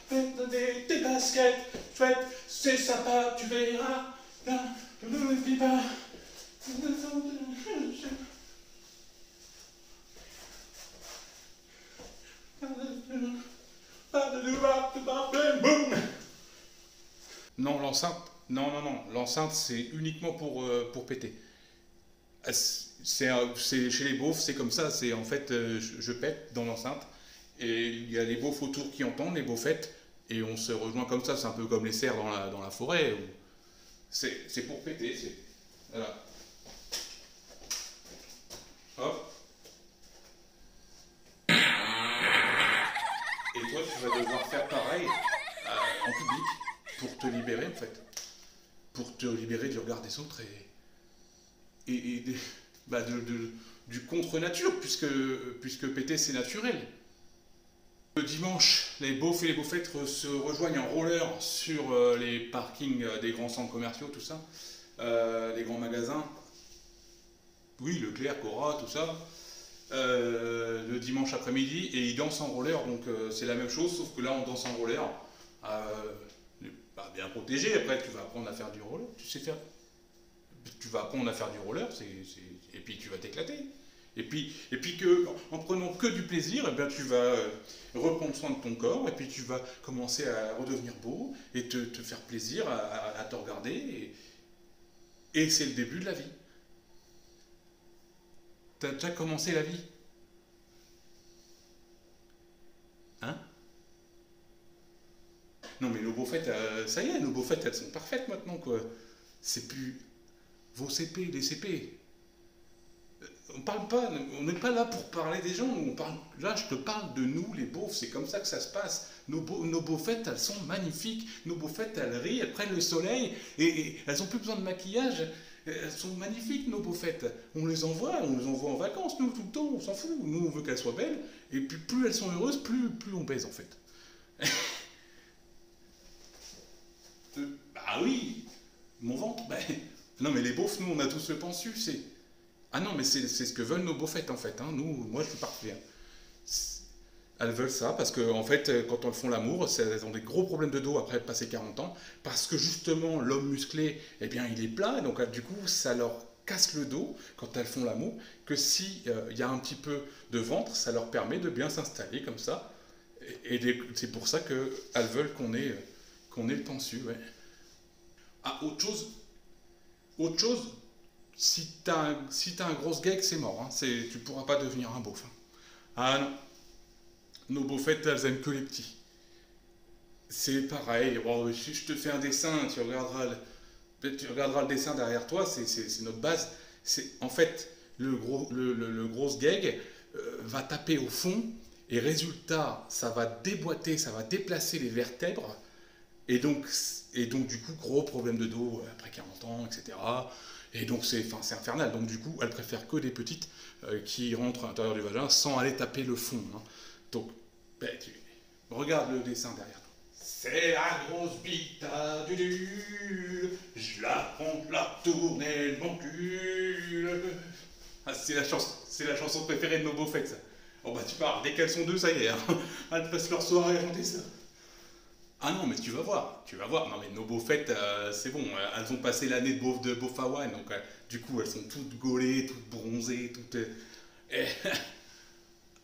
Faites des baskets, faites c'est sympa, tu verras. Ne dis pas. Non, l'enceinte, non, l'enceinte c'est uniquement pour péter. C'est chez les beaufs, c'est comme ça, c'est en fait, je pète dans l'enceinte, et il y a les beaufs autour qui entendent, les beaufettes, et on se rejoint comme ça, c'est un peu comme les cerfs dans la forêt. C'est pour péter, c'est. Voilà. Hop. Et toi, tu vas devoir faire pareil en public pour te libérer en fait. Pour te libérer du regard des autres bah du contre-nature, puisque péter c'est naturel. Le dimanche, les beaufs et les beaufettes se rejoignent en roller sur les parkings des grands centres commerciaux, tout ça, les grands magasins. Oui, Leclerc, Cora, tout ça. Le dimanche après-midi, et ils dansent en roller, donc c'est la même chose, sauf que là on danse en roller. Bien protégé, après tu vas apprendre à faire du roller, tu sais faire. Tu vas apprendre à faire du roller, et puis tu vas t'éclater. Et puis en prenant que du plaisir, eh bien, tu vas reprendre soin de ton corps, et puis tu vas commencer à redevenir beau, et te faire plaisir à te regarder, et c'est le début de la vie. T'as déjà commencé la vie? Hein? Non mais nos beaufettes, ça y est, nos beaufettes, elles sont parfaites maintenant, quoi. C'est plus vos CP, les CP. On parle pas, on n'est pas là pour parler des gens, là je te parle de nous les beaufs, c'est comme ça que ça se passe. Nos beaufettes, elles sont magnifiques, nos beaufettes, elles rient, elles prennent le soleil, et elles ont plus besoin de maquillage, elles sont magnifiques nos beaufettes. On les envoie en vacances, nous tout le temps, on s'en fout, nous on veut qu'elles soient belles, et puis plus elles sont heureuses, plus on baise en fait. Bah oui, mon ventre, ben... Non mais les beaufs, nous on a tous le pensu, c'est... Ah non, mais c'est ce que veulent nos beaufettes en fait. Hein. Nous, moi je suis parfait. Hein. Elles veulent ça parce que en fait, quand elles font l'amour, elles ont des gros problèmes de dos après passer 40 ans. Parce que justement, l'homme musclé, eh bien, il est plat. Et donc, du coup, ça leur casse le dos quand elles font l'amour. Que si y a un petit peu de ventre, ça leur permet de bien s'installer comme ça. C'est pour ça qu'elles veulent qu'on ait le pensu. Ouais. Ah, autre chose, si t'as un gros gag, c'est mort. Hein. Tu pourras pas devenir un beauf. Hein. Ah non. Nos beaufettes, elles aiment que les petits. C'est pareil. Bon, si je te fais un dessin, tu regarderas le dessin derrière toi, c'est notre base. En fait, le gros gag va taper au fond, et résultat, ça va déboîter, ça va déplacer les vertèbres, et donc du coup, gros problème de dos après 40 ans, etc. Et donc c'est infernal. Donc du coup, elle préfère que des petites qui rentrent à l'intérieur du vagin sans aller taper le fond. Hein. Donc, regarde le dessin derrière toi. C'est la grosse bite à Dudule, je la prends, la tourne, elle m'encule. Ah, c'est la chanson préférée de nos beaufettes, ça. Oh bah tu parles, dès qu'elles sont deux, ça y est. Hein. Elles passent leur soirée à chanter ça. Ah non, mais tu vas voir. Non, mais nos beaufettes, c'est bon, elles ont passé l'année de beauf à One, donc du coup, elles sont toutes gaulées, toutes bronzées, toutes.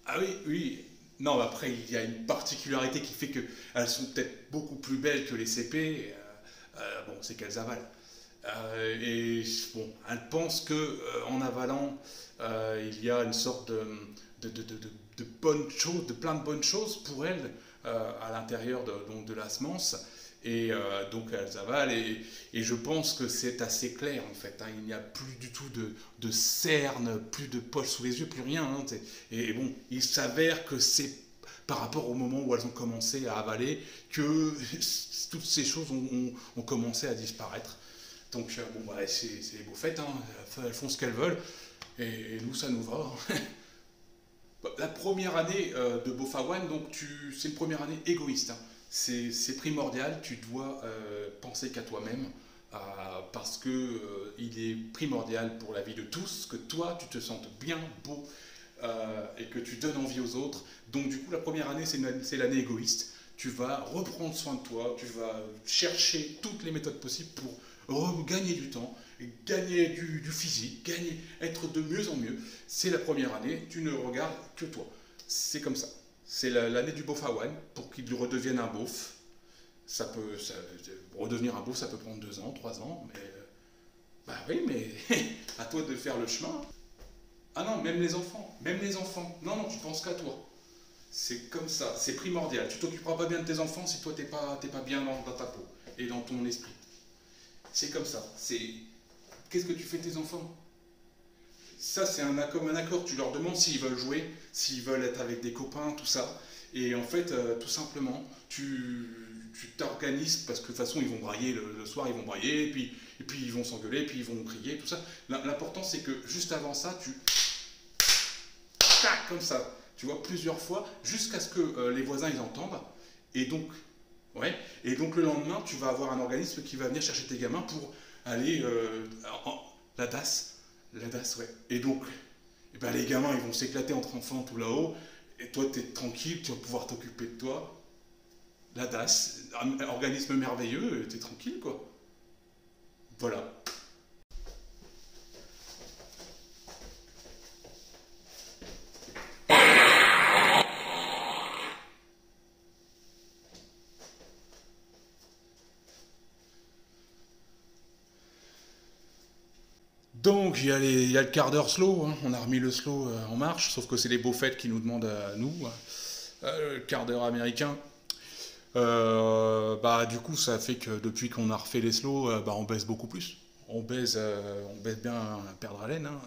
Ah oui, oui. Non, après, il y a une particularité qui fait qu'elles sont peut-être beaucoup plus belles que les CP. Bon, c'est qu'elles avalent. Et bon, elles pensent qu'en avalant, il y a une sorte de bonnes choses, de plein de bonnes choses pour elles à l'intérieur de la semence. Et donc elles avalent, et je pense que c'est assez clair en fait. Hein. Il n'y a plus du tout de cernes, plus de poches sous les yeux, plus rien. Hein. Et bon, il s'avère que c'est par rapport au moment où elles ont commencé à avaler que toutes ces choses ont commencé à disparaître. Donc bon, bah, c'est les beaufettes, hein. Elles font ce qu'elles veulent, et nous ça nous va. La première année de Beauf-à-One, donc c'est une première année égoïste. Hein. C'est primordial, tu dois penser qu'à toi-même, parce que il est primordial pour la vie de tous que toi tu te sentes bien, beau, et que tu donnes envie aux autres. Donc du coup la première année c'est l'année égoïste. tu vas reprendre soin de toi, tu vas chercher toutes les méthodes possibles pour gagner du temps, gagner du physique, être de mieux en mieux. C'est la première année, tu ne regardes que toi. C'est comme ça. C'est l'année du beauf à one pour qu'il redevienne un beauf. Redevenir un beauf, ça peut prendre 2 ans, 3 ans, mais bah oui, mais à toi de faire le chemin. Ah non, même les enfants, Non, non, tu penses qu'à toi. C'est comme ça, c'est primordial. Tu t'occuperas pas bien de tes enfants si toi t'es pas bien dans ta peau et dans ton esprit. C'est comme ça. Qu'est-ce que tu fais de tes enfants? Ça, c'est comme un accord. Tu leur demandes s'ils veulent jouer, s'ils veulent être avec des copains, tout ça. Et en fait, tout simplement, tu t'organises parce que de toute façon, ils vont brailler le soir, ils vont brailler, et puis ils vont s'engueuler, puis ils vont crier, tout ça. L'important, c'est que juste avant ça, tac, comme ça, tu vois, plusieurs fois, jusqu'à ce que les voisins ils entendent. Et donc, ouais, et donc le lendemain, tu vas avoir un organisme qui va venir chercher tes gamins pour aller la DAS, ouais. Et donc, eh ben, les gamins, ils vont s'éclater entre enfants tout là-haut, et toi, tu es tranquille, tu vas pouvoir t'occuper de toi. La DAS, un organisme merveilleux, tu es tranquille, quoi. Voilà. Donc, il y a le quart d'heure slow, hein. On a remis le slow en marche, sauf que c'est les beaufettes qui nous demandent à nous, le quart d'heure américain. Bah, du coup, ça fait que depuis qu'on a refait les slows, bah, on baisse beaucoup plus. On baisse bien à perdre haleine, hein.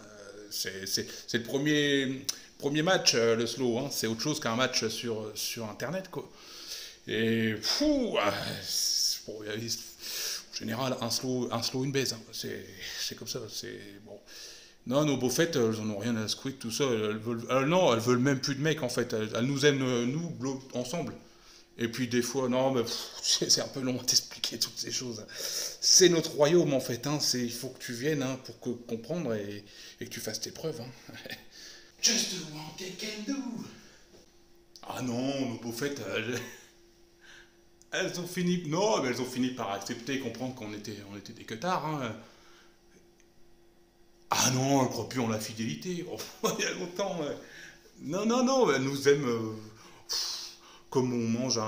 C'est le premier match, le slow, hein. C'est autre chose qu'un match sur Internet, quoi. Et fou, bon, en général, un slow, une baisse, hein. C'est comme ça. C'est bon. Non, nos beaufettes, elles en ont rien à secouer de tout ça. Non, elles veulent même plus de mecs en fait. Elles nous aiment, nous, ensemble. Et puis des fois, non, mais c'est un peu long à t'expliquer toutes ces choses. C'est notre royaume en fait. Hein. Il faut que tu viennes, hein, pour comprendre et que tu fasses tes preuves. Hein. Just what they can do. Ah non, nos beaufettes, elles ont fini. Non, mais elles ont fini par accepter et comprendre on était des queutards. Hein. Ah non, elles ne croient plus en la fidélité. Oh, il y a longtemps. Non, non, non, elles nous aiment. Comme on mange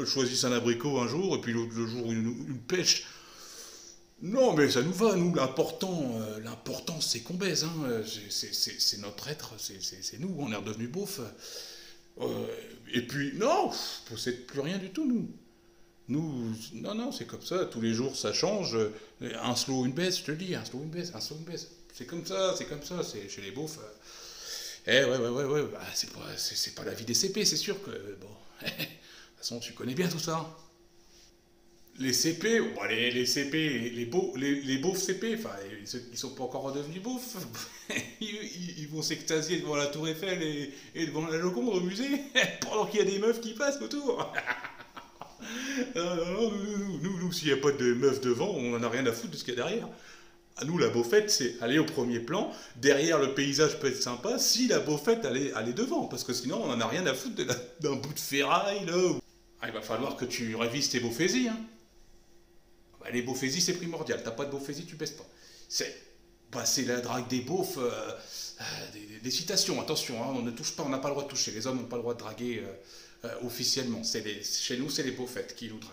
choisissent un abricot un jour et puis l'autre le jour une pêche. Non, mais ça nous va, nous. L'important, c'est qu'on baise. Hein. C'est notre être, c'est nous. On est redevenus beaufs. Et puis, non, on possède plus rien du tout, nous. Nous, non, non, c'est comme ça. Tous les jours, ça change. Un slow, une baisse, je te le dis. Un slow, une baisse, un slow, une baisse. C'est comme ça, c'est comme ça. C'est chez les beaufs. Eh ouais. Bah, c'est pas la vie des CP, c'est sûr que. Bon. De toute façon, tu connais bien tout ça. Les CP, bon, les CP, les beaufs CP, enfin, ceux qui sont pas encore redevenus beaufs, ils vont s'extasier devant la Tour Eiffel et devant la Joconde au musée, pendant qu'il y a des meufs qui passent autour. Non, nous, s'il n'y a pas de meufs devant, on en a rien à foutre de ce qu'il y a derrière. À nous, la beaufette, c'est aller au premier plan. Derrière, le paysage peut être sympa si la beaufette allait devant. Parce que sinon, on en a rien à foutre d'un bout de ferraille, là. Ah, il va falloir que tu révises tes beaufaisies, hein. Bah, les beaufaisies, c'est primordial. T'as pas de beaufaisie, tu baisses pas. C'est la drague des beaufs, des citations. Attention, hein, on ne touche pas, on n'a pas le droit de toucher. Les hommes n'ont pas le droit de draguer officiellement. Chez nous, c'est les beaufettes qui nous draguent.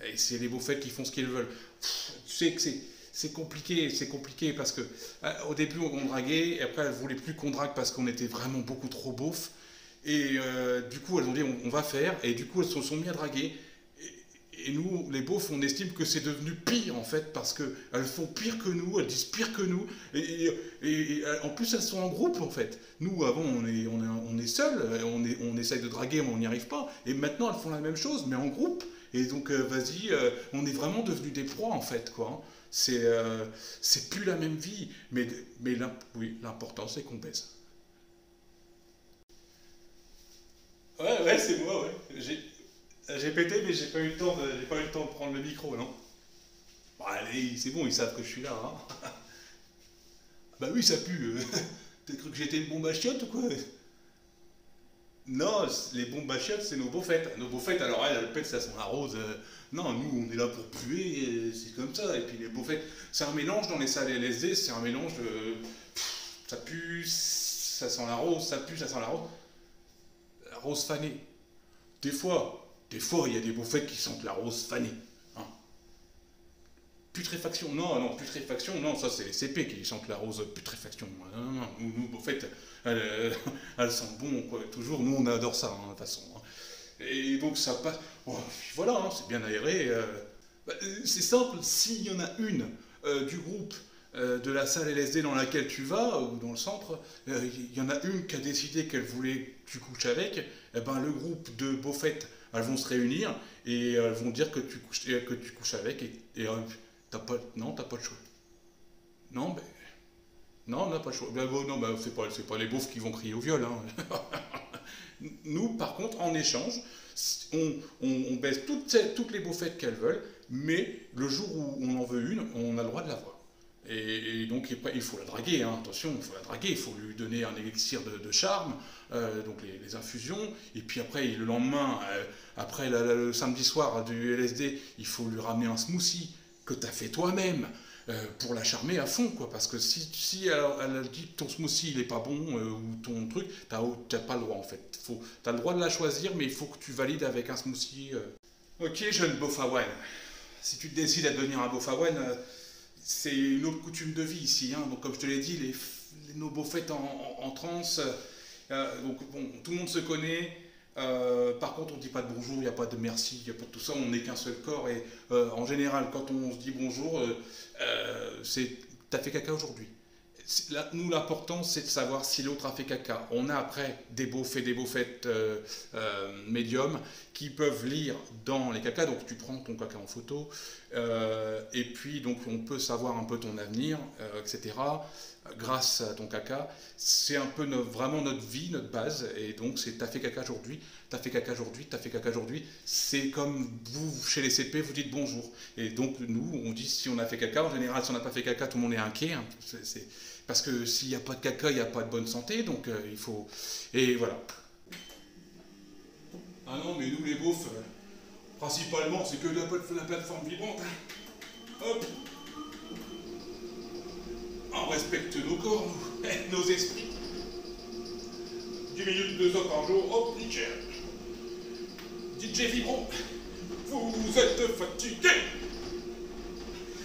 Et c'est les beaufettes qui font ce qu'ils veulent. Tu sais que c'est compliqué parce que au début on draguait, et après elles voulaient plus qu'on drague parce qu'on était vraiment beaucoup trop beaufs. Et du coup elles ont dit on va faire, et du coup elles se sont mis à draguer. Et nous, les beaufs, on estime que c'est devenu pire en fait, parce qu'elles font pire que nous, elles disent pire que nous, et en plus elles sont en groupe en fait. Nous, avant, on est seuls, on essaye de draguer, mais on n'y arrive pas, et maintenant elles font la même chose, mais en groupe. Et donc, vas-y, on est vraiment devenus des proies en fait, quoi. Hein. C'est plus la même vie, mais oui, l'important c'est qu'on baise. Ouais, c'est moi, ouais. J'ai pété, mais j'ai pas eu le temps de prendre le micro, non. Bon, allez, c'est bon, ils savent que je suis là, hein. Bah oui, ça pue. T'as cru que j'étais une bombe à chiottes ou quoi? Non, les bombes à chiottes, c'est nos beaufettes. Nos beaufettes, alors elles pètent, ça sent la rose. Non, nous, on est là pour puer, c'est comme ça. Et puis les beaufettes, c'est un mélange dans les salles LSD, c'est un mélange de. Ça pue, ça sent la rose, ça pue, ça sent la rose. La rose fanée. Des fois, il y a des beaufettes qui sentent la rose fanée. Hein. Putréfaction, non, putréfaction, non, ça c'est les CP qui sentent la rose putréfaction. Non, nous, beaufettes, elles sentent bon, quoi, toujours, nous on adore ça, hein, de toute façon. Hein. Et donc ça passe, oh, voilà, hein, c'est bien aéré. C'est simple, s'il y en a une du groupe de la salle LSD dans laquelle tu vas, ou dans le centre, il y en a une qui a décidé qu'elle voulait que tu couches avec, et ben le groupe de beaufettes, elles vont se réunir et elles vont dire que tu couches avec et t'as pas le choix. Non, ben, non, on n'a pas le choix. Ben, bon, non, ben, c'est pas les beaufs qui vont crier au viol. Hein. Nous, par contre, en échange, on baisse toutes les beaufettes qu'elles veulent, mais le jour où on en veut une, on a le droit de l'avoir. Et donc il faut la draguer, hein, attention, il faut la draguer, il faut lui donner un élixir de charme, donc les infusions, et puis après le lendemain, après le samedi soir du LSD, il faut lui ramener un smoothie que tu as fait toi-même pour la charmer à fond, quoi, parce que si elle dit que ton smoothie il est pas bon ou ton truc, t'as pas le droit en fait. T'as le droit de la choisir, mais il faut que tu valides avec un smoothie. Ok, jeune Bofawan, si tu te décides à devenir un Bofawan, c'est une autre coutume de vie ici, hein. Donc comme je te l'ai dit, nos beaufettes en transe, donc bon, tout le monde se connaît. Par contre, on ne dit pas de bonjour, il n'y a pas de merci, il n'y a pas de tout ça, on n'est qu'un seul corps. Et en général, quand on se dit bonjour, c'est t'as fait caca aujourd'hui. Nous, l'important, c'est de savoir si l'autre a fait caca. On a après des beaufs et des beaufettes médiums qui peuvent lire dans les cacas. Donc, tu prends ton caca en photo. Et puis, donc, on peut savoir un peu ton avenir, etc. Grâce à ton caca. C'est un peu vraiment notre vie, notre base. Et donc, c'est t'as fait caca aujourd'hui, t'as fait caca aujourd'hui, t'as fait caca aujourd'hui. C'est comme vous, chez les CP, vous dites bonjour. Et donc, nous, on dit si on a fait caca. En général, si on n'a pas fait caca, tout le monde est inquiet. Hein. Parce que s'il n'y a pas de caca, il n'y a pas de bonne santé, donc il faut... Et voilà. Ah non, mais nous les beaufs, principalement, c'est que la plateforme vibrante. Hop. On respecte nos corps, nos esprits. 10 minutes, 2 heures par jour, hop, nickel. DJ Vibro, vous êtes fatigué.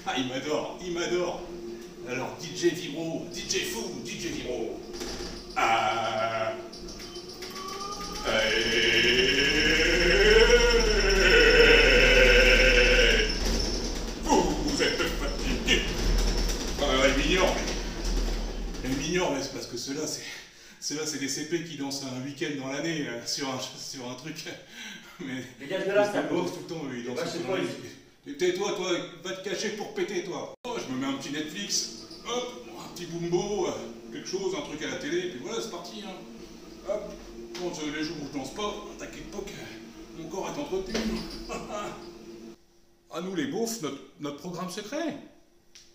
Ah, il m'adore, il m'adore. Alors, DJ Vibro, DJ Fou, DJ Vibro. Ah. Vous êtes fatigué. Elle m'ignore. Elle m'ignore, mais c'est parce que ceux-là, c'est des CP qui dansent un week-end dans l'année sur un truc. Mais dégage de là, ça bosse tout le temps, ils dansent. Tais-toi, toi, va te cacher pour péter, toi. Oh, je me mets un petit Netflix, hop, un petit Bumbo, quelque chose, un truc à la télé, et puis voilà, c'est parti. Hein. Hop, quand les jours où je danse pas, t'inquiète pas que mon corps est entretenu. À nous les beaufs, notre programme secret.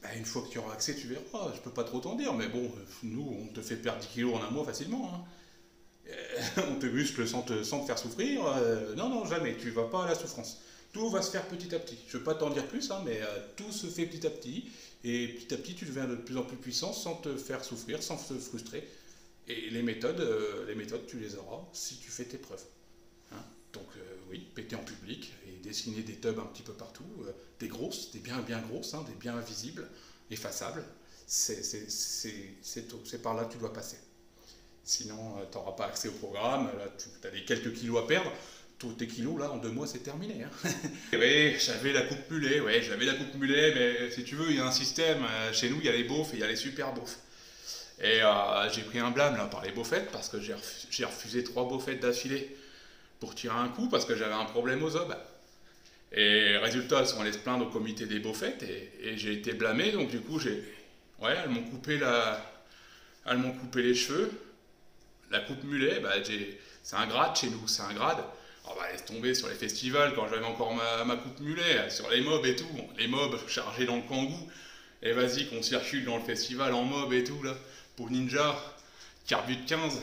Ben, une fois que tu auras accès, tu verras. Je peux pas trop t'en dire, mais bon, nous, on te fait perdre 10 kilos en un mois facilement. Hein. On te muscle sans te faire souffrir. Non, jamais, tu vas pas à la souffrance. Tout va se faire petit à petit. Je ne veux pas t'en dire plus, hein, mais tout se fait petit à petit. Et petit à petit, tu deviens de plus en plus puissant sans te faire souffrir, sans te frustrer. Et les méthodes, tu les auras si tu fais tes preuves. Hein. Donc oui, péter en public et dessiner des tubs un petit peu partout. Des grosses, des bien grosses, hein, des bien visibles, effaçables. C'est par là que tu dois passer. Sinon, tu n'auras pas accès au programme. Là, tu as des quelques kilos à perdre. Tous tes kilos, là, en 2 mois, c'est terminé. Hein. Oui, j'avais la coupe mulet, mais si tu veux, il y a un système. Chez nous, il y a les beaufs et il y a les super beaufs. Et j'ai pris un blâme là, par les beaufettes, parce que j'ai refusé 3 beaufettes d'affilée pour tirer un coup, parce que j'avais un problème aux obes. Et résultat, elles sont allées se plaindre au comité des beaufettes, et j'ai été blâmé, donc du coup, elles m'ont coupé les cheveux. La coupe mulet, bah, c'est un grade chez nous, c'est un grade. Oh bah laisse tomber sur les festivals quand j'avais encore ma coupe mulet, sur les mobs et tout, les mobs chargés dans le kangou, et vas-y qu'on circule dans le festival en mob et tout là, pour Ninja, Carbut 15,